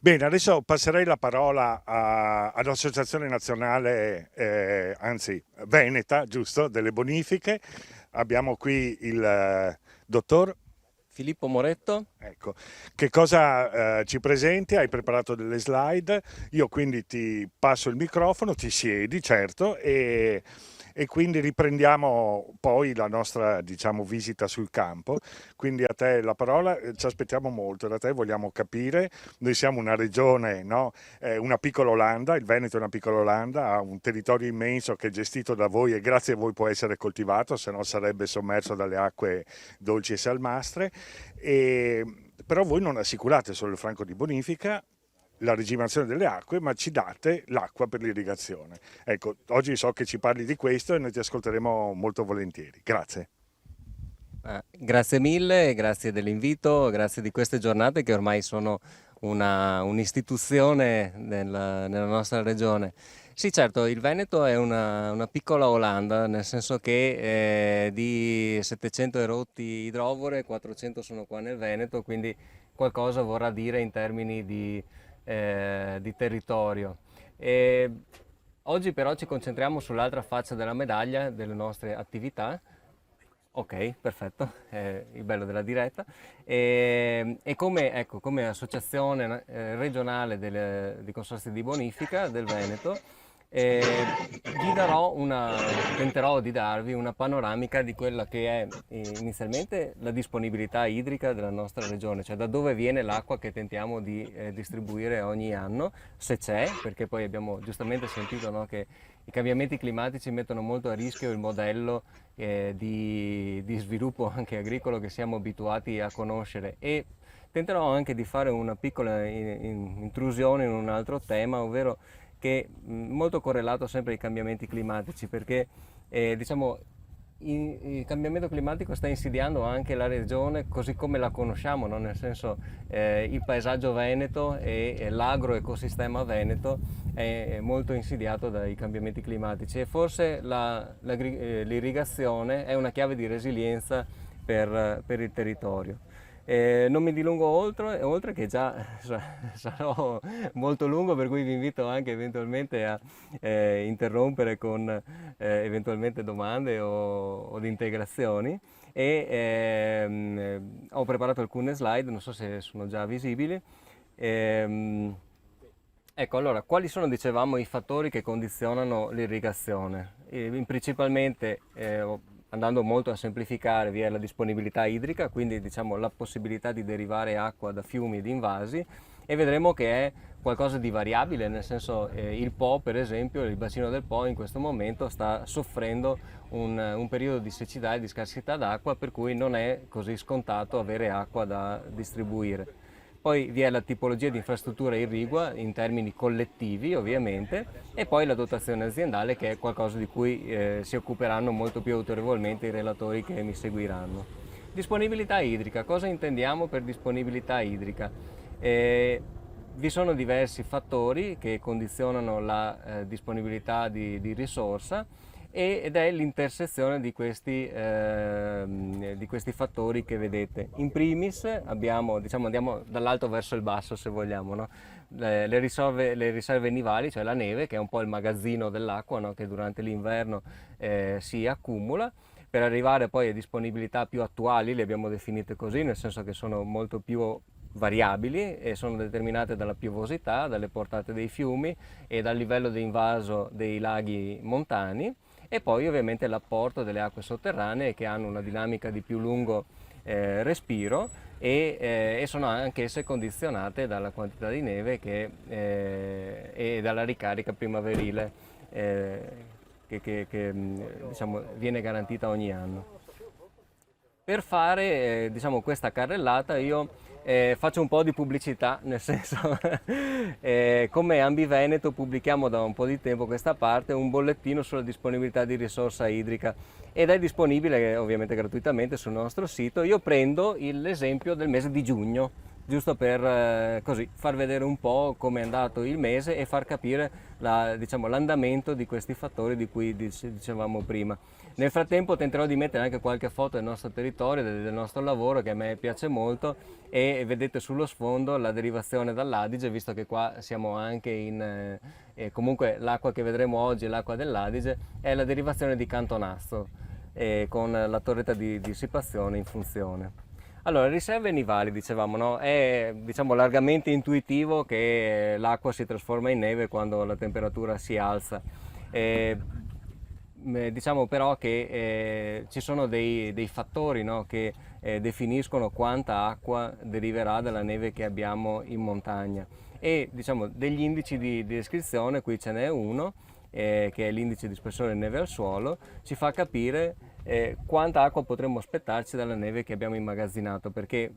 Bene, adesso passerei la parola all'Associazione Nazionale, anzi Veneta, giusto, delle bonifiche. Abbiamo qui il dottor, Filippo Moretto. ecco, che cosa ci presenti? Hai preparato delle slide, io quindi ti passo il microfono, ti siedi, certo, e quindi riprendiamo poi la nostra, diciamo, visita sul campo. Quindi a te la parola, ci aspettiamo molto da te, vogliamo capire. Noi siamo una regione, no? Una piccola Olanda, il Veneto è una piccola Olanda, ha un territorio immenso che è gestito da voi e grazie a voi può essere coltivato, se no sarebbe sommerso dalle acque dolci e salmastre. E, però voi non assicurate solo il franco di bonifica, la regimazione delle acque, ma ci date l'acqua per l'irrigazione. Ecco, oggi so che ci parli di questo e noi ti ascolteremo molto volentieri. Grazie. Grazie mille, grazie dell'invito, grazie di queste giornate che ormai sono un'istituzione nella nostra regione. Sì, certo, il Veneto è una piccola Olanda, nel senso che di 700 erotti idrovore, 400 sono qua nel Veneto, quindi qualcosa vorrà dire in termini di territorio. E oggi però ci concentriamo sull'altra faccia della medaglia delle nostre attività. Ok, perfetto, è il bello della diretta. E come, ecco, come associazione regionale di consorzi di bonifica del Veneto, tenterò di darvi una panoramica di quella che è inizialmente la disponibilità idrica della nostra regione, cioè da dove viene l'acqua che tentiamo di distribuire ogni anno, se c'è, perché poi abbiamo giustamente sentito, no, che i cambiamenti climatici mettono molto a rischio il modello di sviluppo anche agricolo che siamo abituati a conoscere, e tenterò anche di fare una piccola intrusione in un altro tema, ovvero che molto correlato sempre ai cambiamenti climatici, perché diciamo il cambiamento climatico sta insidiando anche la regione così come la conosciamo, no? Nel senso il paesaggio veneto e l'agroecosistema veneto è molto insidiato dai cambiamenti climatici, e forse l'irrigazione è una chiave di resilienza per il territorio. Non mi dilungo oltre che già sarò molto lungo, per cui vi invito anche eventualmente a interrompere con eventualmente domande o di integrazioni. Ho preparato alcune slide, non so se sono già visibili. Ehm, ecco, allora, quali sono, dicevamo, i fattori che condizionano l'irrigazione? Principalmente, andando molto a semplificare, vi è la disponibilità idrica, quindi diciamo la possibilità di derivare acqua da fiumi ed invasi, e vedremo che è qualcosa di variabile, nel senso il Po, per esempio, il bacino del Po in questo momento sta soffrendo un periodo di siccità e di scarsità d'acqua, per cui non è così scontato avere acqua da distribuire. Poi vi è la tipologia di infrastruttura irrigua in termini collettivi, ovviamente, e poi la dotazione aziendale, che è qualcosa di cui si occuperanno molto più autorevolmente i relatori che mi seguiranno. Disponibilità idrica. Cosa intendiamo per disponibilità idrica? Vi sono diversi fattori che condizionano la disponibilità di risorsa, ed è l'intersezione di questi fattori che vedete. In primis abbiamo, diciamo, andiamo dall'alto verso il basso, se vogliamo, no? Le riserve nivali, cioè la neve, che è un po' il magazzino dell'acqua, no? Che durante l'inverno si accumula, per arrivare poi a disponibilità più attuali, le abbiamo definite così, nel senso che sono molto più variabili e sono determinate dalla piovosità, dalle portate dei fiumi e dal livello di invaso dei laghi montani, e poi ovviamente l'apporto delle acque sotterranee, che hanno una dinamica di più lungo respiro, e sono anch'esse condizionate dalla quantità di neve e dalla ricarica primaverile diciamo, viene garantita ogni anno. Per fare diciamo, questa carrellata io faccio un po' di pubblicità, nel senso come Ambiveneto pubblichiamo da un po' di tempo a questa parte un bollettino sulla disponibilità di risorsa idrica, ed è disponibile ovviamente gratuitamente sul nostro sito. Io prendo l'esempio del mese di giugno, giusto per così far vedere un po' come è andato il mese e far capire diciamo, l'andamento di questi fattori di cui dicevamo prima. Nel frattempo tenterò di mettere anche qualche foto del nostro territorio, del nostro lavoro, che a me piace molto, e vedete sullo sfondo la derivazione dall'Adige, visto che qua siamo anche comunque l'acqua che vedremo oggi, l'acqua dell'Adige, è la derivazione di Cantonazzo, con la torretta di dissipazione in funzione. Allora, riserve nivali, dicevamo, no? È diciamo, largamente intuitivo che l'acqua si trasforma in neve quando la temperatura si alza. Eh, diciamo però che ci sono dei fattori, no, che definiscono quanta acqua deriverà dalla neve che abbiamo in montagna, e diciamo degli indici di descrizione, qui ce n'è uno, che è l'indice di spessore neve al suolo, ci fa capire quanta acqua potremmo aspettarci dalla neve che abbiamo immagazzinato, perché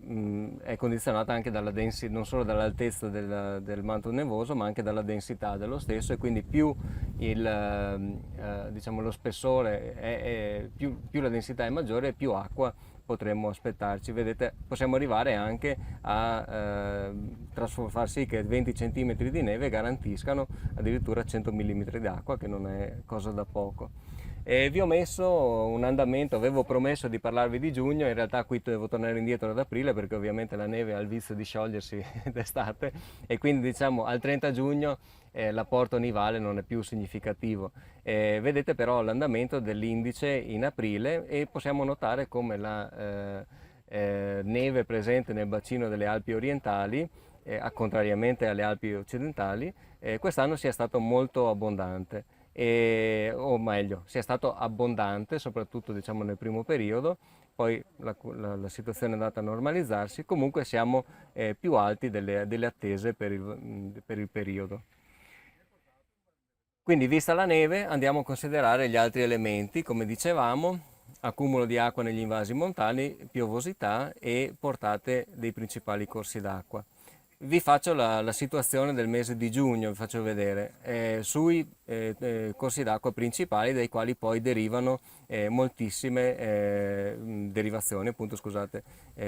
è condizionata anche dalla densità, non solo dall'altezza del manto nevoso, ma anche dalla densità dello stesso, e quindi più diciamo, lo spessore più la densità è maggiore, più acqua potremmo aspettarci. Vedete, possiamo arrivare anche a far sì che 20 cm di neve garantiscano addirittura 100 mm d'acqua, che non è cosa da poco. E vi ho messo un andamento, avevo promesso di parlarvi di giugno, in realtà qui devo tornare indietro ad aprile, perché ovviamente la neve ha il vizio di sciogliersi d'estate, e quindi diciamo al 30 giugno l'apporto nivale non è più significativo. Vedete però l'andamento dell'indice in aprile, e possiamo notare come la neve presente nel bacino delle Alpi orientali, contrariamente alle Alpi occidentali, quest'anno sia stato molto abbondante. O meglio, sia stato abbondante soprattutto diciamo nel primo periodo, poi la situazione è andata a normalizzarsi, comunque siamo più alti delle attese per il periodo. Quindi, vista la neve, andiamo a considerare gli altri elementi, come dicevamo: accumulo di acqua negli invasi montani, piovosità e portate dei principali corsi d'acqua. Vi faccio la situazione del mese di giugno, vi faccio vedere, sui corsi d'acqua principali, dai quali poi derivano moltissime derivazioni, appunto, scusate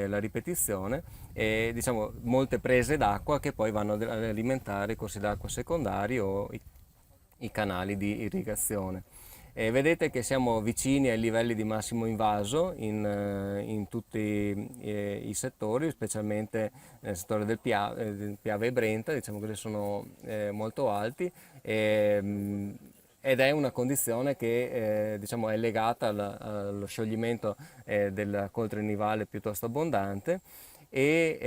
la ripetizione, diciamo molte prese d'acqua che poi vanno ad alimentare i corsi d'acqua secondari o i canali di irrigazione. Vedete che siamo vicini ai livelli di massimo invaso in tutti i settori, specialmente nel settore del Piave e Brenta, diciamo che sono molto alti, ed è una condizione che diciamo, è legata allo scioglimento della coltre nivale piuttosto abbondante, e,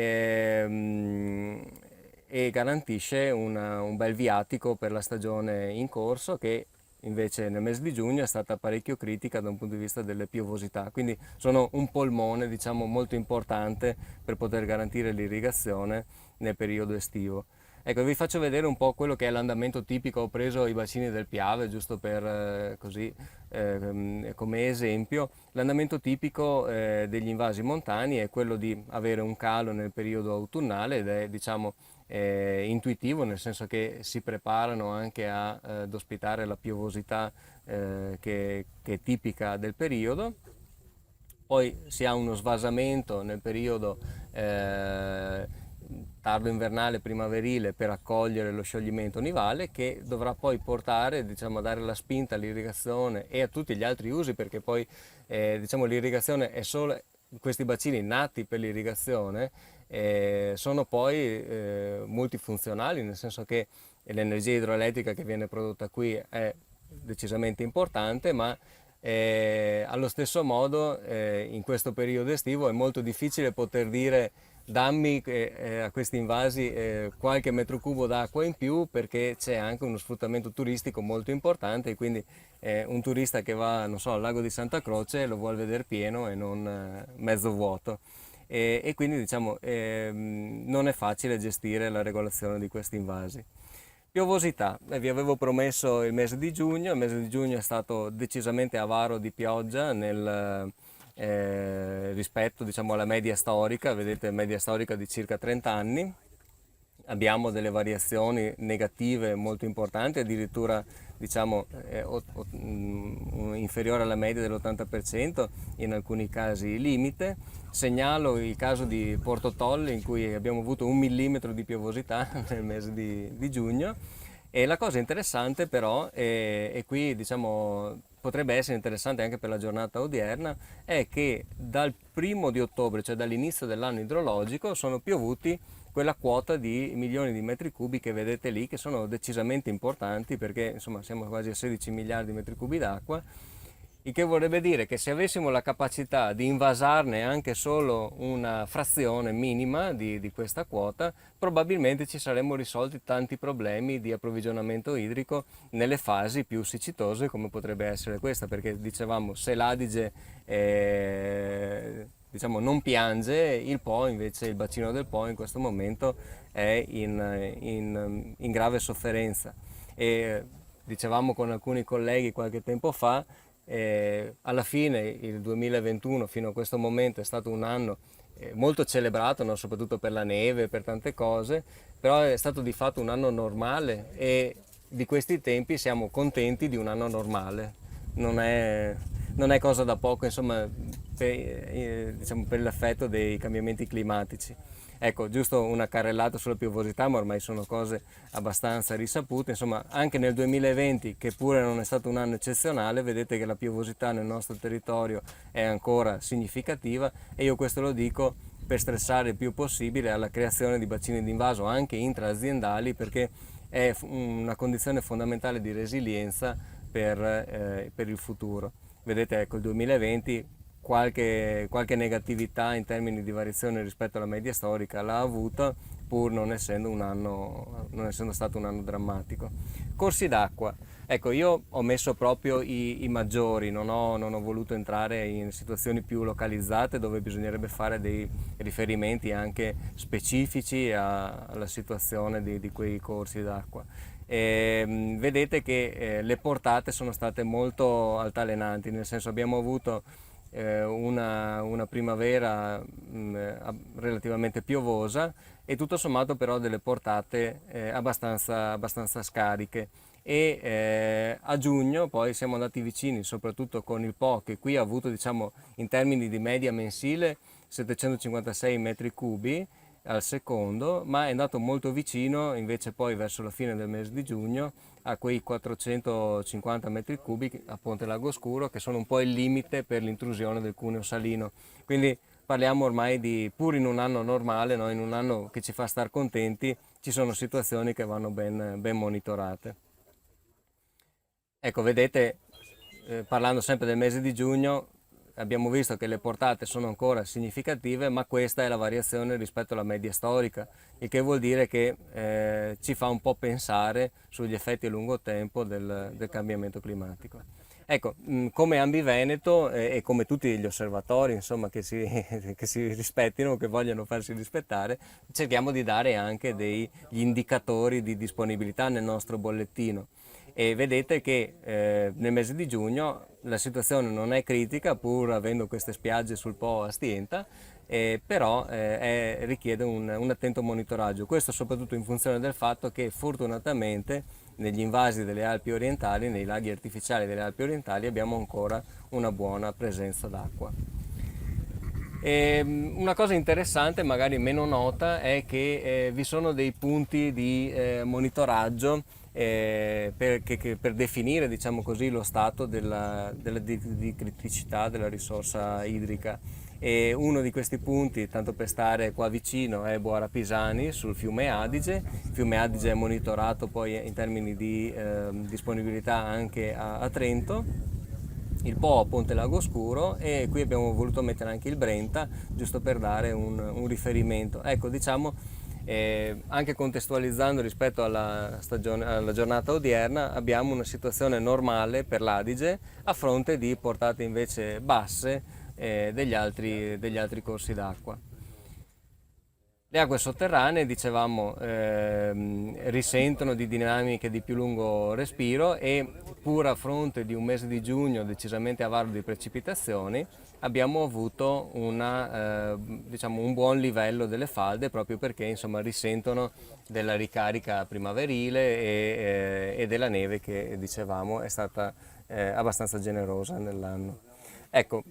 e garantisce un bel viatico per la stagione in corso, che invece nel mese di giugno è stata parecchio critica da un punto di vista delle piovosità, quindi sono un polmone, diciamo, molto importante per poter garantire l'irrigazione nel periodo estivo. Ecco, vi faccio vedere un po' quello che è l'andamento tipico. Ho preso i bacini del Piave giusto per così come esempio. L'andamento tipico degli invasi montani è quello di avere un calo nel periodo autunnale, ed è diciamo intuitivo, nel senso che si preparano anche ad ospitare la piovosità che è tipica del periodo. Poi si ha uno svasamento nel periodo tardo invernale primaverile per accogliere lo scioglimento nivale, che dovrà poi portare, diciamo, a dare la spinta all'irrigazione e a tutti gli altri usi, perché poi diciamo, l'irrigazione è solo questi bacini nati per l'irrigazione, sono poi multifunzionali, nel senso che l'energia idroelettrica che viene prodotta qui è decisamente importante, ma allo stesso modo in questo periodo estivo è molto difficile poter dire: dammi a questi invasi qualche metro cubo d'acqua in più, perché c'è anche uno sfruttamento turistico molto importante, e quindi un turista che va, non so, al lago di Santa Croce lo vuole vedere pieno e non mezzo vuoto, e quindi diciamo non è facile gestire la regolazione di questi invasi. Piovosità, vi avevo promesso il mese di giugno è stato decisamente avaro di pioggia rispetto, diciamo, alla media storica. Vedete, media storica di circa 30 anni, abbiamo delle variazioni negative molto importanti, addirittura diciamo inferiore alla media dell'80%, in alcuni casi limite. Segnalo il caso di Porto Tolle in cui abbiamo avuto 1 millimetro di piovosità nel mese di giugno. E la cosa interessante però, e qui diciamo potrebbe essere interessante anche per la giornata odierna, è che dal 1° di ottobre, cioè dall'inizio dell'anno idrologico, sono piovuti quella quota di milioni di metri cubi che vedete lì, che sono decisamente importanti, perché insomma siamo quasi a 16 miliardi di metri cubi d'acqua, il che vorrebbe dire che se avessimo la capacità di invasarne anche solo una frazione minima di questa quota, probabilmente ci saremmo risolti tanti problemi di approvvigionamento idrico nelle fasi più siccitose, come potrebbe essere questa, perché dicevamo se l'Adige diciamo, non piange, il Po invece, il bacino del Po in questo momento è in grave sofferenza. E dicevamo con alcuni colleghi qualche tempo fa, alla fine il 2021 fino a questo momento è stato un anno molto celebrato, no? Soprattutto per la neve, per tante cose, però è stato di fatto un anno normale e di questi tempi siamo contenti di un anno normale. Non è, non è cosa da poco, insomma, diciamo, per l'effetto dei cambiamenti climatici. Ecco, giusto una carrellata sulla piovosità, ma ormai sono cose abbastanza risapute. Insomma, anche nel 2020, che pure non è stato un anno eccezionale, vedete che la piovosità nel nostro territorio è ancora significativa, e io questo lo dico per stressare il più possibile alla creazione di bacini d'invaso anche intraaziendali, perché è una condizione fondamentale di resilienza per il futuro. Vedete, ecco, il 2020 qualche negatività in termini di variazione rispetto alla media storica l'ha avuta, pur non essendo stato un anno drammatico. Corsi d'acqua. Ecco, io ho messo proprio i maggiori, non ho voluto entrare in situazioni più localizzate dove bisognerebbe fare dei riferimenti anche specifici alla situazione di quei corsi d'acqua. Vedete che le portate sono state molto altalenanti, nel senso abbiamo avuto una primavera relativamente piovosa e tutto sommato però delle portate abbastanza scariche, e a giugno poi siamo andati vicini, soprattutto con il Po, che qui ha avuto, diciamo, in termini di media mensile 756 metri cubi al secondo, ma è andato molto vicino invece poi verso la fine del mese di giugno a quei 450 metri cubi a Ponte Lago Scuro, che sono un po' il limite per l'intrusione del cuneo salino. Quindi parliamo ormai di, pur in un anno normale, no? In un anno che ci fa star contenti, ci sono situazioni che vanno ben monitorate. Ecco, vedete, parlando sempre del mese di giugno, abbiamo visto che le portate sono ancora significative, ma questa è la variazione rispetto alla media storica, il che vuol dire che ci fa un po' pensare sugli effetti a lungo tempo del cambiamento climatico. Ecco, come Ambiveneto e come tutti gli osservatori, insomma, che si rispettino, che vogliono farsi rispettare, cerchiamo di dare anche degli indicatori di disponibilità nel nostro bollettino. E vedete che nel mese di giugno la situazione non è critica, pur avendo queste spiagge sul Po a Stienta, però richiede un attento monitoraggio. Questo soprattutto in funzione del fatto che fortunatamente negli invasi delle Alpi orientali, nei laghi artificiali delle Alpi orientali, abbiamo ancora una buona presenza d'acqua. Una cosa interessante, magari meno nota, è che vi sono dei punti di monitoraggio per definire, diciamo così, lo stato di criticità della risorsa idrica. E uno di questi punti, tanto per stare qua vicino, è Boara Pisani sul fiume Adige. Il fiume Adige è monitorato poi in termini di disponibilità anche a Trento. Il Po a Ponte Lago Scuro, e qui abbiamo voluto mettere anche il Brenta, giusto per dare un riferimento. Ecco, diciamo, anche contestualizzando rispetto alla giornata odierna, abbiamo una situazione normale per l'Adige a fronte di portate invece basse degli altri corsi d'acqua. Le acque sotterranee, dicevamo, risentono di dinamiche di più lungo respiro e pur a fronte di un mese di giugno decisamente avaro di precipitazioni, abbiamo avuto diciamo, un buon livello delle falde proprio perché insomma, risentono della ricarica primaverile e della neve che dicevamo è stata abbastanza generosa nell'anno. Ecco,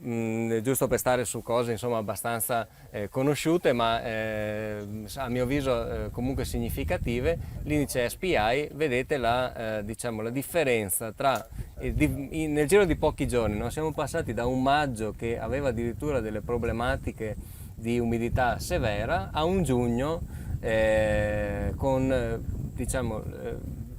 giusto per stare su cose insomma abbastanza conosciute ma a mio avviso comunque significative, l'indice SPI, vedete diciamo, la differenza tra, nel giro di pochi giorni, no? Siamo passati da un maggio che aveva addirittura delle problematiche di umidità severa a un giugno con diciamo,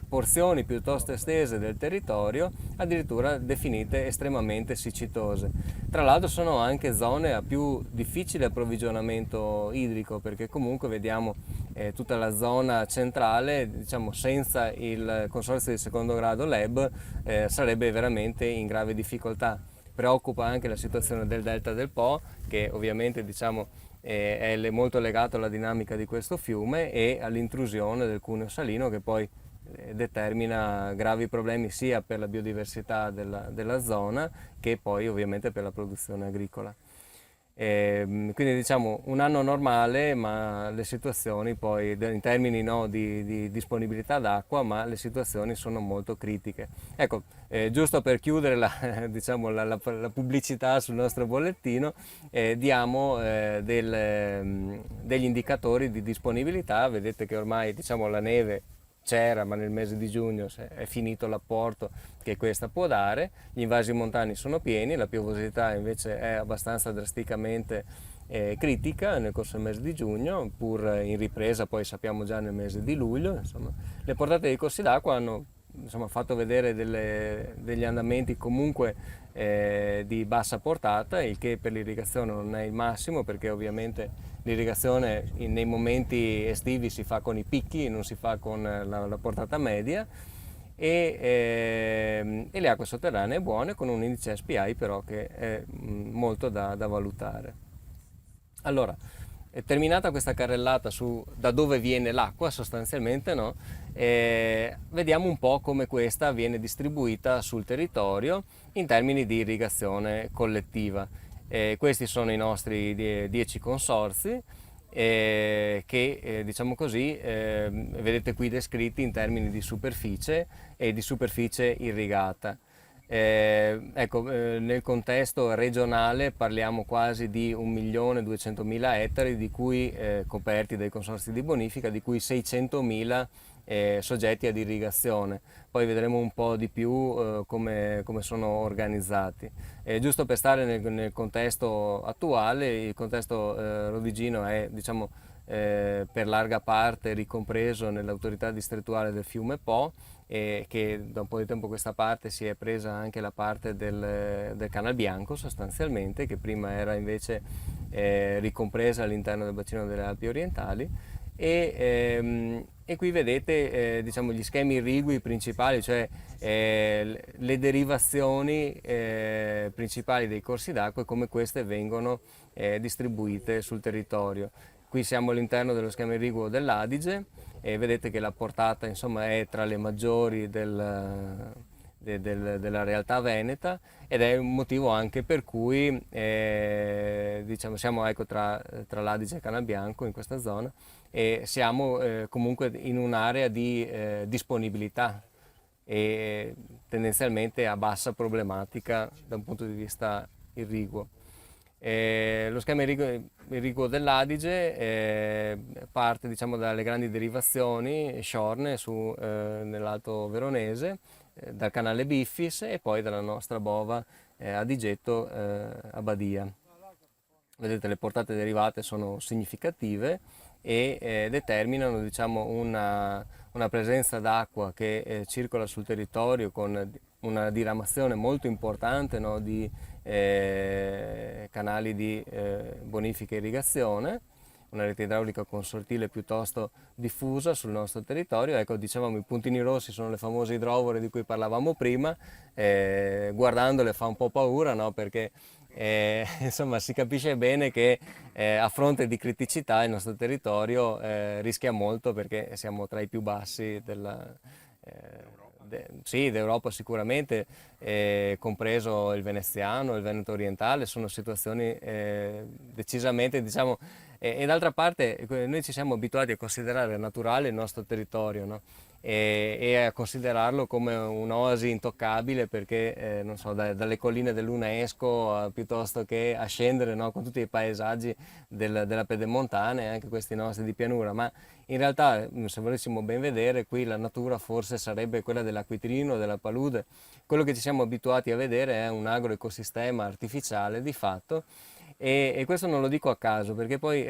porzioni piuttosto estese del territorio addirittura definite estremamente siccitose. Tra l'altro sono anche zone a più difficile approvvigionamento idrico perché comunque vediamo tutta la zona centrale, diciamo senza il consorzio di secondo grado LEB sarebbe veramente in grave difficoltà. Preoccupa anche la situazione del delta del Po che ovviamente diciamo è molto legato alla dinamica di questo fiume e all'intrusione del cuneo salino che poi determina gravi problemi sia per la biodiversità della zona che poi ovviamente per la produzione agricola. Quindi diciamo un anno normale, ma le situazioni poi in termini no, di disponibilità d'acqua, ma le situazioni sono molto critiche. Ecco, giusto per chiudere diciamo, la pubblicità sul nostro bollettino, diamo degli indicatori di disponibilità. Vedete che ormai diciamo, la neve c'era, ma nel mese di giugno è finito l'apporto che questa può dare, gli invasi montani sono pieni, la piovosità invece è abbastanza drasticamente critica nel corso del mese di giugno, pur in ripresa poi sappiamo già nel mese di luglio, insomma. Le portate dei corsi d'acqua hanno insomma, fatto vedere degli andamenti comunque di bassa portata, il che per l'irrigazione non è il massimo perché ovviamente l'irrigazione nei momenti estivi si fa con i picchi, non si fa con la portata media e le acque sotterranee buone con un indice SPI però che è molto da valutare. Allora, terminata questa carrellata su da dove viene l'acqua sostanzialmente, no? Vediamo un po' come questa viene distribuita sul territorio in termini di irrigazione collettiva. Questi sono i nostri 10 consorzi che diciamo così vedete qui descritti in termini di superficie e di superficie irrigata. Ecco, nel contesto regionale parliamo quasi di 1.200.000 ettari di cui, coperti dai consorzi di bonifica, di cui 600.000 soggetti ad irrigazione. Poi vedremo un po' di più come sono organizzati. Giusto per stare nel contesto attuale, il contesto rodigino è diciamo, per larga parte ricompreso nell'autorità distrettuale del fiume Po e che da un po' di tempo a questa parte si è presa anche la parte del Canal Bianco sostanzialmente, che prima era invece ricompresa all'interno del bacino delle Alpi orientali e qui vedete diciamo, gli schemi irrigui principali, cioè le derivazioni principali dei corsi d'acqua e come queste vengono distribuite sul territorio. Qui siamo all'interno dello schema irriguo dell'Adige e vedete che la portata insomma, è tra le maggiori della realtà veneta ed è un motivo anche per cui diciamo, siamo ecco, tra l'Adige e Canal Bianco in questa zona e siamo comunque in un'area di disponibilità e tendenzialmente a bassa problematica da un punto di vista irriguo. Lo schema irriguo dell'Adige parte diciamo, dalle grandi derivazioni sciorne nell'Alto Veronese, dal canale Biffis e poi dalla nostra bova Adigetto a Badia. Vedete le portate derivate sono significative e determinano diciamo, una presenza d'acqua che circola sul territorio con una diramazione molto importante no, di canali di bonifica e irrigazione, una rete idraulica consortile piuttosto diffusa sul nostro territorio. Ecco, dicevamo i puntini rossi sono le famose idrovore di cui parlavamo prima, guardandole fa un po' paura, no? Perché insomma si capisce bene che a fronte di criticità il nostro territorio rischia molto perché siamo tra i più bassi sì, d'Europa sicuramente, compreso il veneziano, il Veneto orientale, sono situazioni decisamente, diciamo, e d'altra parte noi ci siamo abituati a considerare naturale il nostro territorio, no? E a considerarlo come un'oasi intoccabile perché, non so, dalle colline dell'UNESCO piuttosto che a scendere, no, con tutti i paesaggi della pedemontana e anche questi nostri di pianura, ma in realtà se volessimo ben vedere qui la natura forse sarebbe quella dell'acquitrino, della palude. Quello che ci siamo abituati a vedere è un agroecosistema artificiale di fatto e questo non lo dico a caso perché poi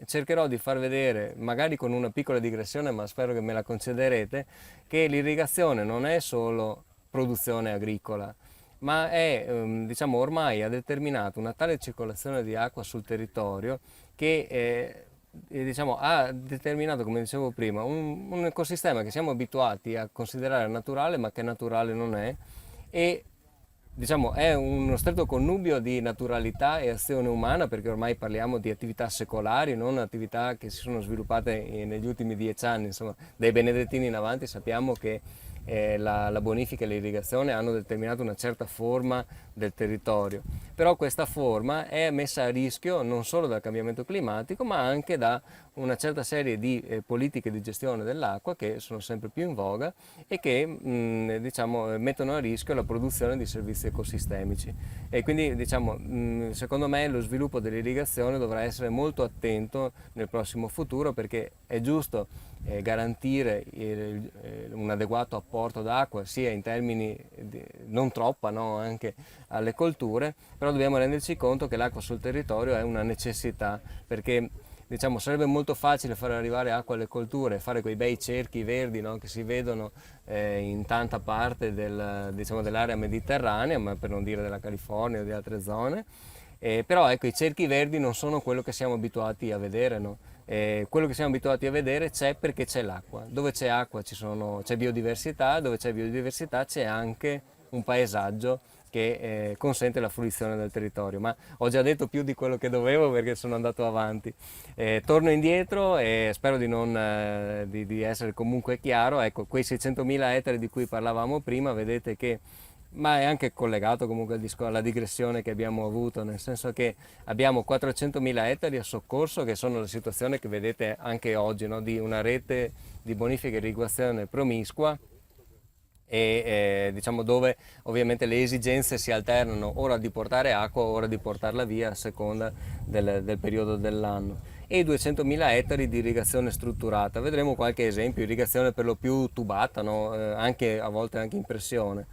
cercherò di far vedere, magari con una piccola digressione, ma spero che me la concederete, che l'irrigazione non è solo produzione agricola, ma è, diciamo, ormai ha determinato una tale circolazione di acqua sul territorio che diciamo, ha determinato, come dicevo prima, un ecosistema che siamo abituati a considerare naturale, ma che naturale non è, e diciamo, è uno stretto connubio di naturalità e azione umana, perché ormai parliamo di attività secolari, non attività che si sono sviluppate negli ultimi 10 anni, insomma, dai benedettini in avanti sappiamo che la bonifica e l'irrigazione hanno determinato una certa forma del territorio, però questa forma è messa a rischio non solo dal cambiamento climatico, ma anche da una certa serie di politiche di gestione dell'acqua che sono sempre più in voga e che diciamo, mettono a rischio la produzione di servizi ecosistemici. E quindi diciamo, secondo me lo sviluppo dell'irrigazione dovrà essere molto attento nel prossimo futuro perché è giusto garantire un adeguato apporto d'acqua sia in termini non troppa, no? Anche alle colture, però dobbiamo renderci conto che l'acqua sul territorio è una necessità perché diciamo, sarebbe molto facile far arrivare acqua alle colture, fare quei bei cerchi verdi, no? Che si vedono in tanta parte diciamo, dell'area mediterranea, ma per non dire della California o di altre zone. Però ecco, i cerchi verdi non sono quello che siamo abituati a vedere, no? Quello che siamo abituati a vedere c'è perché c'è l'acqua. Dove c'è acqua c'è biodiversità, dove c'è biodiversità c'è anche un paesaggio che consente la fruizione del territorio. Ma ho già detto più di quello che dovevo perché sono andato avanti. Torno indietro e spero di essere comunque chiaro. Ecco, quei 600.000 ettari di cui parlavamo prima, vedete che ma è anche collegato comunque alla digressione che abbiamo avuto, nel senso che abbiamo 400.000 ettari a soccorso, che sono la situazione che vedete anche oggi, no? Di una rete di bonifica e irrigazione promiscua e diciamo dove ovviamente le esigenze si alternano ora di portare acqua, ora di portarla via a seconda del periodo dell'anno e 200.000 ettari di irrigazione strutturata. Vedremo qualche esempio, irrigazione per lo più tubata, no? Anche, a volte anche in pressione.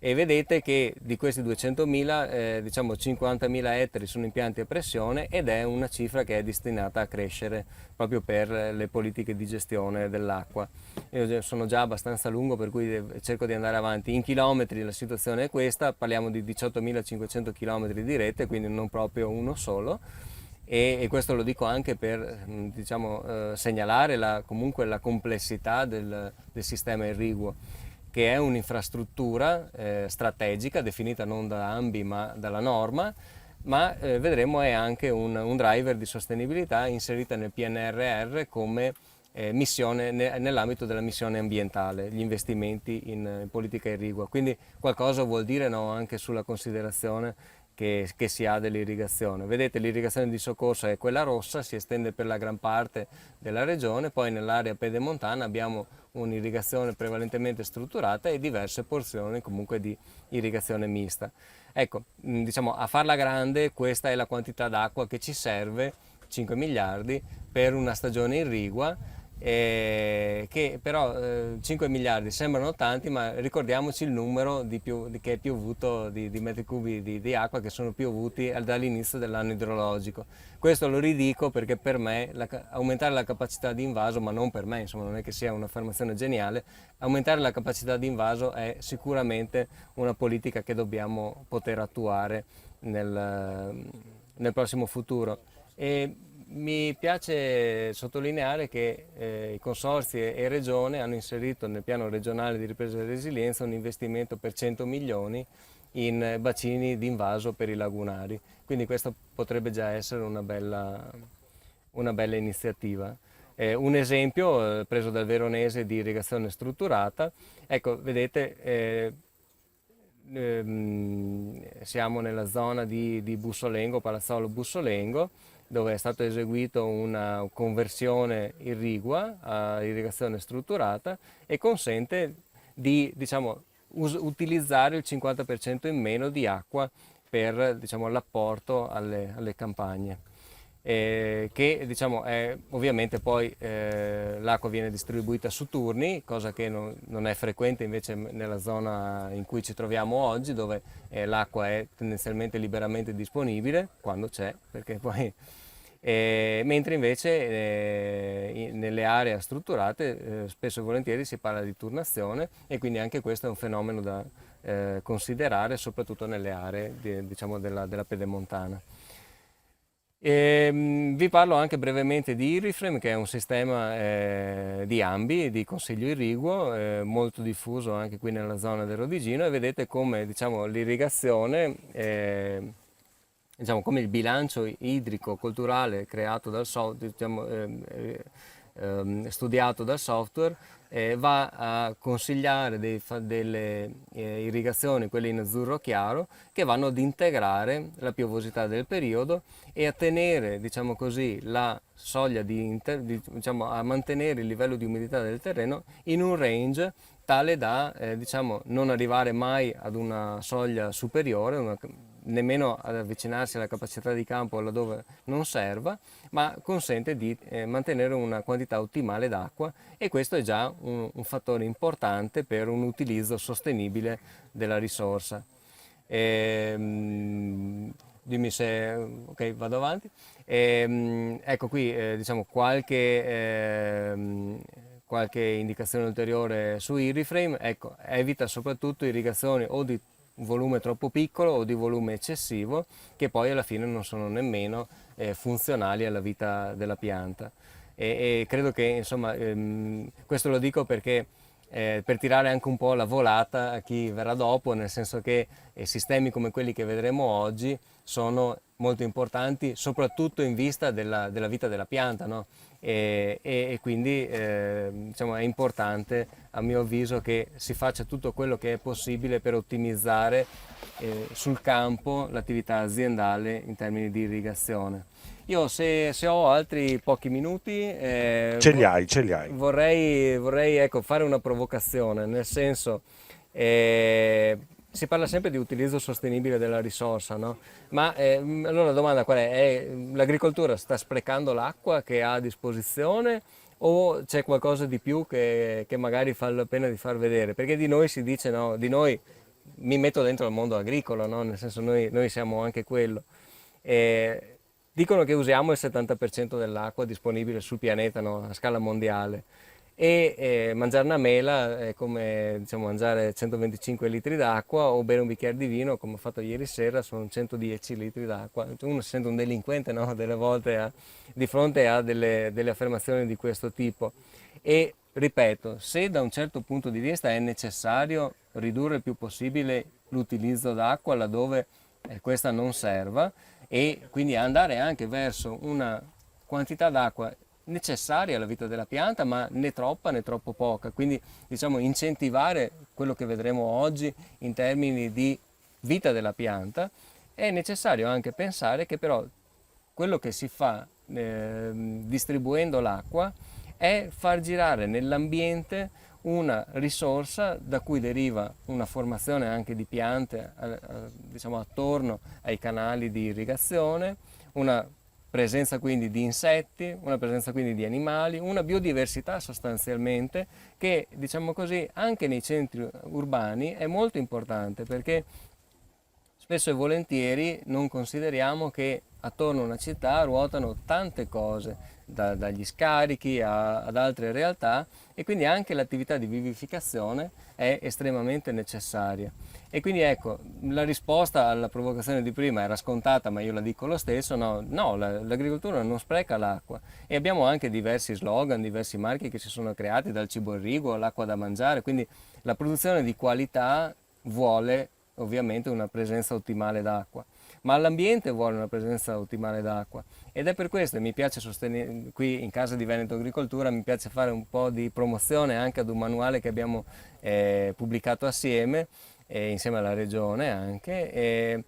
E vedete che di questi 200.000 diciamo 50.000 ettari sono impianti a pressione ed è una cifra che è destinata a crescere proprio per le politiche di gestione dell'acqua. Io sono già abbastanza lungo per cui cerco di andare avanti. In chilometri la situazione è questa, parliamo di 18.500 km di rete, quindi non proprio uno solo. E questo lo dico anche per diciamo, segnalare comunque la complessità del sistema irriguo, che è un'infrastruttura strategica definita non da ANBI ma dalla norma, ma vedremo è anche un driver di sostenibilità inserita nel PNRR come missione nell'ambito della missione ambientale, gli investimenti in politica irrigua. Quindi qualcosa vuol dire, no, anche sulla considerazione che si ha dell'irrigazione. Vedete, l'irrigazione di soccorso è quella rossa, si estende per la gran parte della regione, poi nell'area pedemontana abbiamo un'irrigazione prevalentemente strutturata e diverse porzioni comunque di irrigazione mista. Ecco, diciamo, a farla grande questa è la quantità d'acqua che ci serve, 5 miliardi, per una stagione irrigua, che però 5 miliardi sembrano tanti, ma ricordiamoci il numero che è piovuto di metri cubi di acqua che sono piovuti dall'inizio dell'anno idrologico. Questo lo ridico perché per me aumentare la capacità di invaso, ma non per me, insomma non è che sia un'affermazione geniale, aumentare la capacità di invaso è sicuramente una politica che dobbiamo poter attuare nel prossimo futuro. E mi piace sottolineare che i consorzi e Regione hanno inserito nel piano regionale di ripresa e resilienza un investimento per 100 milioni in bacini d'invaso per i lagunari. Quindi questa potrebbe già essere una bella iniziativa. Un esempio preso dal Veronese di irrigazione strutturata, ecco, vedete, siamo nella zona di Bussolengo, Palazzolo Bussolengo, dove è stata eseguita una conversione irrigua a irrigazione strutturata e consente di, diciamo, utilizzare il 50% in meno di acqua per, diciamo, l'apporto alle campagne. Che diciamo ovviamente poi l'acqua viene distribuita su turni, cosa che non è frequente invece nella zona in cui ci troviamo oggi, dove l'acqua è tendenzialmente liberamente disponibile quando c'è, perché poi mentre invece nelle aree strutturate spesso e volentieri si parla di turnazione, e quindi anche questo è un fenomeno da considerare soprattutto nelle aree diciamo della pedemontana. Vi parlo anche brevemente di Irriframe, che è un sistema di ambi, di consiglio irriguo, molto diffuso anche qui nella zona del Rodigino, e vedete come, diciamo, l'irrigazione, diciamo, come il bilancio idrico culturale creato dal diciamo, studiato dal software, va a consigliare delle irrigazioni, quelle in azzurro chiaro, che vanno ad integrare la piovosità del periodo e a tenere, diciamo così, la soglia diciamo, a mantenere il livello di umidità del terreno in un range tale da diciamo, non arrivare mai ad una soglia superiore, nemmeno ad avvicinarsi alla capacità di campo laddove non serva, ma consente di mantenere una quantità ottimale d'acqua, e questo è già un fattore importante per un utilizzo sostenibile della risorsa. Dimmi se ok, vado avanti. Ecco qui diciamo qualche indicazione ulteriore su Irriframe. Ecco, evita soprattutto irrigazioni o di volume troppo piccolo o di volume eccessivo, che poi alla fine non sono nemmeno funzionali alla vita della pianta. E credo che insomma questo lo dico perché per tirare anche un po' la volata a chi verrà dopo, nel senso che sistemi come quelli che vedremo oggi sono molto importanti soprattutto in vista della vita della pianta, no? E quindi diciamo, è importante a mio avviso che si faccia tutto quello che è possibile per ottimizzare sul campo l'attività aziendale in termini di irrigazione. Io se ho altri pochi minuti Ce li hai, ce li hai. vorrei ecco, fare una provocazione, nel senso si parla sempre di utilizzo sostenibile della risorsa, no? Ma allora la domanda qual è? L'agricoltura sta sprecando l'acqua che ha a disposizione, o c'è qualcosa di più che magari vale la pena di far vedere? Perché di noi si dice, no, di noi mi metto dentro il mondo agricolo, no? Nel senso noi siamo anche quello. Eh, Dicono che usiamo il 70% dell'acqua disponibile sul pianeta, no? A scala mondiale. E mangiare una mela è come, diciamo, mangiare 125 litri d'acqua, o bere un bicchiere di vino, come ho fatto ieri sera, sono 110 litri d'acqua. Uno si sente un delinquente, no? Delle volte di fronte a delle affermazioni di questo tipo. E ripeto, se da un certo punto di vista è necessario ridurre il più possibile l'utilizzo d'acqua laddove questa non serva, e quindi andare anche verso una quantità d'acqua necessaria alla vita della pianta, ma né troppa né troppo poca. Quindi diciamo incentivare quello che vedremo oggi in termini di vita della pianta. È necessario anche pensare che però quello che si fa distribuendo l'acqua è far girare nell'ambiente una risorsa da cui deriva una formazione anche di piante diciamo attorno ai canali di irrigazione, una presenza quindi di insetti, una presenza quindi di animali, una biodiversità sostanzialmente che, diciamo così, anche nei centri urbani è molto importante, perché spesso e volentieri non consideriamo che attorno a una città ruotano tante cose, dagli scarichi ad altre realtà, e quindi anche l'attività di vivificazione è estremamente necessaria. E quindi ecco, la risposta alla provocazione di prima era scontata, ma io la dico lo stesso: no, l'agricoltura non spreca l'acqua, e abbiamo anche diversi slogan, diversi marchi che si sono creati, dal cibo irriguo all'acqua da mangiare, quindi la produzione di qualità vuole ovviamente una presenza ottimale d'acqua, ma l'ambiente vuole una presenza ottimale d'acqua. Ed è per questo che mi piace sostenere, qui in Casa di Veneto Agricoltura, mi piace fare un po' di promozione anche ad un manuale che abbiamo pubblicato assieme, insieme alla Regione anche,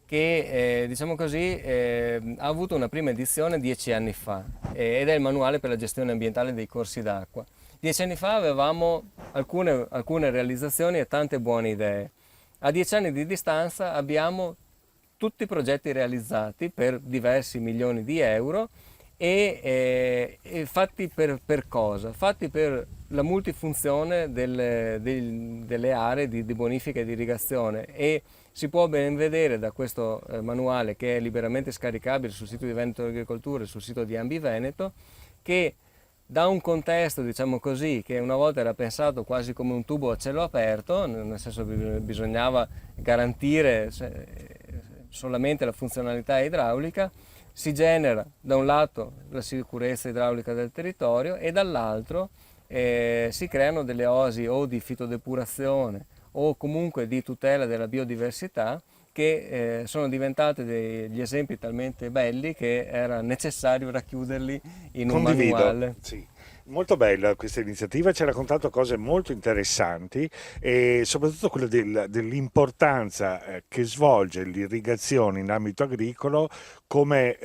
che diciamo così, ha avuto una prima edizione 10 anni fa, ed è il manuale per la gestione ambientale dei corsi d'acqua. 10 anni fa avevamo alcune realizzazioni e tante buone idee. A 10 anni di distanza abbiamo tutti i progetti realizzati per diversi milioni di euro e fatti per cosa? Fatti per la multifunzione delle aree di bonifica e di irrigazione, e si può ben vedere da questo manuale, che è liberamente scaricabile sul sito di Veneto Agricoltura e sul sito di Ambi Veneto, che da un contesto, diciamo così, che una volta era pensato quasi come un tubo a cielo aperto, nel senso che bisognava garantire solamente la funzionalità idraulica, si genera da un lato la sicurezza idraulica del territorio e dall'altro si creano delle oasi o di fitodepurazione o comunque di tutela della biodiversità, che sono diventate degli esempi talmente belli che era necessario racchiuderli in un Condivido, manuale. sì. Molto bella questa iniziativa, ci ha raccontato cose molto interessanti e soprattutto quella dell'importanza che svolge l'irrigazione in ambito agricolo come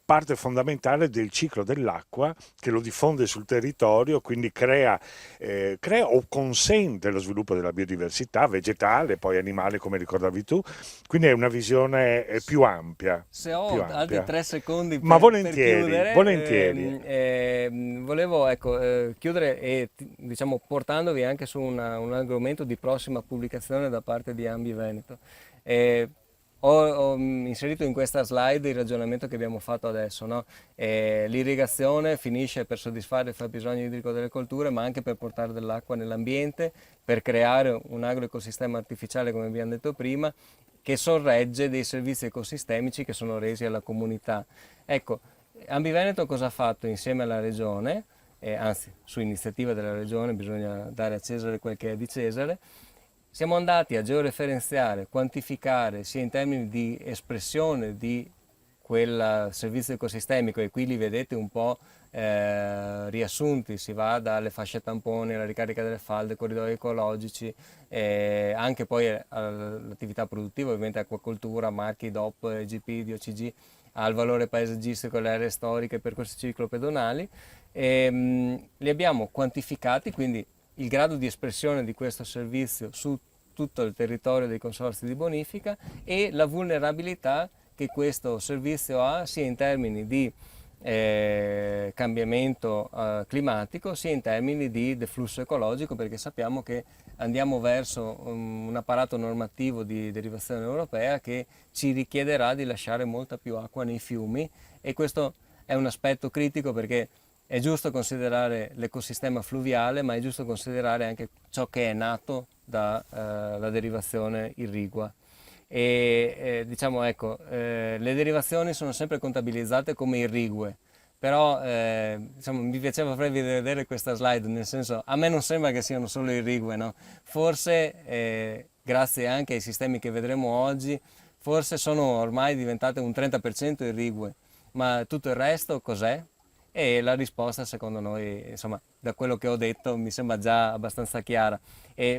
parte fondamentale del ciclo dell'acqua, che lo diffonde sul territorio, quindi crea o consente lo sviluppo della biodiversità vegetale, poi animale come ricordavi tu, quindi è una visione più ampia, Se ho più altri ampia. 3 secondi Ma per volentieri, chiudere, volentieri. volevo ecco, chiudere diciamo, portandovi anche su un argomento di prossima pubblicazione da parte di Ambi Veneto. Eh, ho inserito in questa slide il ragionamento che abbiamo fatto adesso, no? L'irrigazione finisce per soddisfare il fabbisogno idrico delle colture, ma anche per portare dell'acqua nell'ambiente, per creare un agroecosistema artificiale, come abbiamo detto prima, che sorregge dei servizi ecosistemici che sono resi alla comunità. Ecco, Ambi Veneto cosa ha fatto insieme alla Regione? Anzi, su iniziativa della Regione, bisogna dare a Cesare quel che è di Cesare. Siamo andati a georeferenziare, quantificare sia in termini di espressione di quel servizio ecosistemico, e qui li vedete un po' riassunti, si va dalle fasce tampone, alla ricarica delle falde, corridoi ecologici, anche poi all'attività produttiva, ovviamente acquacoltura, marchi DOP, EGP, DOCG, al valore paesaggistico, le aree storiche, percorsi ciclopedonali. Li abbiamo quantificati, quindi il grado di espressione di questo servizio su tutto il territorio dei consorzi di bonifica e la vulnerabilità che questo servizio ha sia in termini di cambiamento climatico, sia in termini di deflusso ecologico, perché sappiamo che andiamo verso un apparato normativo di derivazione europea che ci richiederà di lasciare molta più acqua nei fiumi, e questo è un aspetto critico, perché è giusto considerare l'ecosistema fluviale, ma è giusto considerare anche ciò che è nato dalla derivazione irrigua. Diciamo, ecco, le derivazioni sono sempre contabilizzate come irrigue, però diciamo, mi piaceva farvi vedere questa slide, nel senso, a me non sembra che siano solo irrigue, no? Forse, grazie anche ai sistemi che vedremo oggi, forse sono ormai diventate un 30% irrigue, ma tutto il resto cos'è? E la risposta, secondo noi, insomma, da quello che ho detto, mi sembra già abbastanza chiara.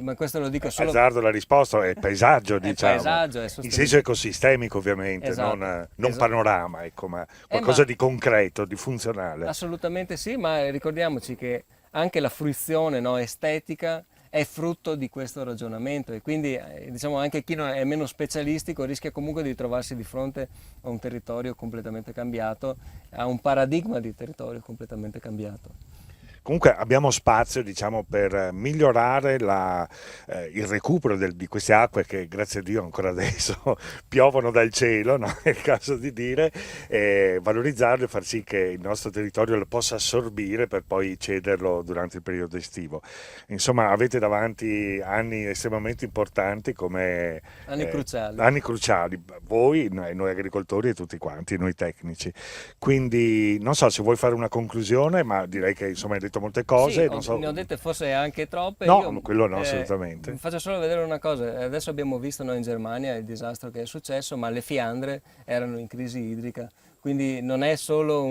Ma questo lo dico solo... Azzardo la risposta, è paesaggio, È diciamo, paesaggio, è in senso ecosistemico ovviamente, Esatto, non panorama, ecco, ma ma qualcosa di concreto, di funzionale. assolutamente sì, ma ricordiamoci che anche la fruizione, no, estetica è frutto di questo ragionamento, e quindi diciamo anche chi è meno specialistico rischia comunque di trovarsi di fronte a un territorio completamente cambiato, a un paradigma di territorio completamente cambiato. Comunque abbiamo spazio, diciamo, per migliorare il recupero di queste acque che, grazie a Dio, ancora adesso piovono dal cielo, no? È il caso di dire, e valorizzarle e far sì che il nostro territorio lo possa assorbire per poi cederlo durante il periodo estivo. Insomma, avete davanti anni estremamente importanti come Anni cruciali. anni cruciali, voi, noi agricoltori e tutti quanti, noi tecnici. Quindi non so se vuoi fare una conclusione, ma direi che insomma hai detto molte Sì, cose, non ne ho so. dette forse anche troppe. No, Io quello no, assolutamente. faccio solo vedere una cosa. Adesso abbiamo visto noi in Germania il disastro che è successo, ma le Fiandre erano in crisi idrica, quindi non è solo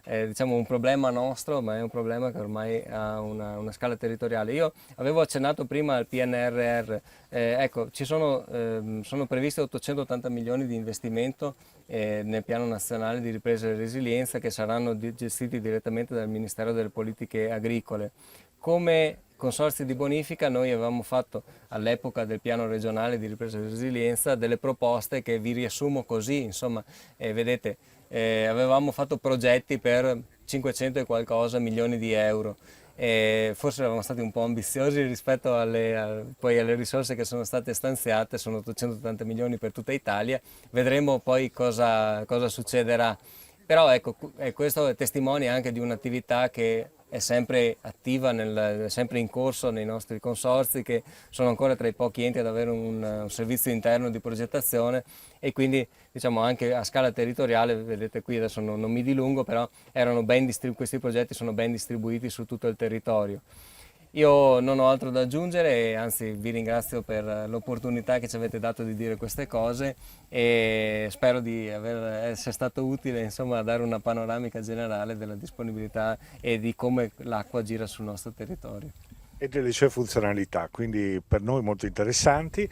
diciamo un problema nostro, ma è un problema che ormai ha una scala territoriale. Io avevo accennato prima al PNRR. Ecco, sono previsti 880 milioni di investimento nel Piano Nazionale di Ripresa e Resilienza, che saranno gestiti direttamente dal Ministero delle Politiche Agricole. Come consorzi di bonifica noi avevamo fatto all'epoca del Piano Regionale di Ripresa e Resilienza delle proposte che vi riassumo così, insomma, vedete, avevamo fatto progetti per 500 e qualcosa milioni di euro. Forse eravamo stati un po' ambiziosi rispetto poi alle risorse che sono state stanziate, sono 880 milioni per tutta Italia, vedremo poi cosa succederà. Però ecco, questo testimonia anche di un'attività che è sempre attiva, sempre in corso nei nostri consorzi, che sono ancora tra i pochi enti ad avere un servizio interno di progettazione, e quindi diciamo anche a scala territoriale, vedete qui adesso non mi dilungo, però questi progetti sono ben distribuiti su tutto il territorio. Io non ho altro da aggiungere, e anzi vi ringrazio per l'opportunità che ci avete dato di dire queste cose, e spero di essere stato utile, insomma, a dare una panoramica generale della disponibilità e di come l'acqua gira sul nostro territorio. E delle sue funzionalità, quindi per noi molto interessanti.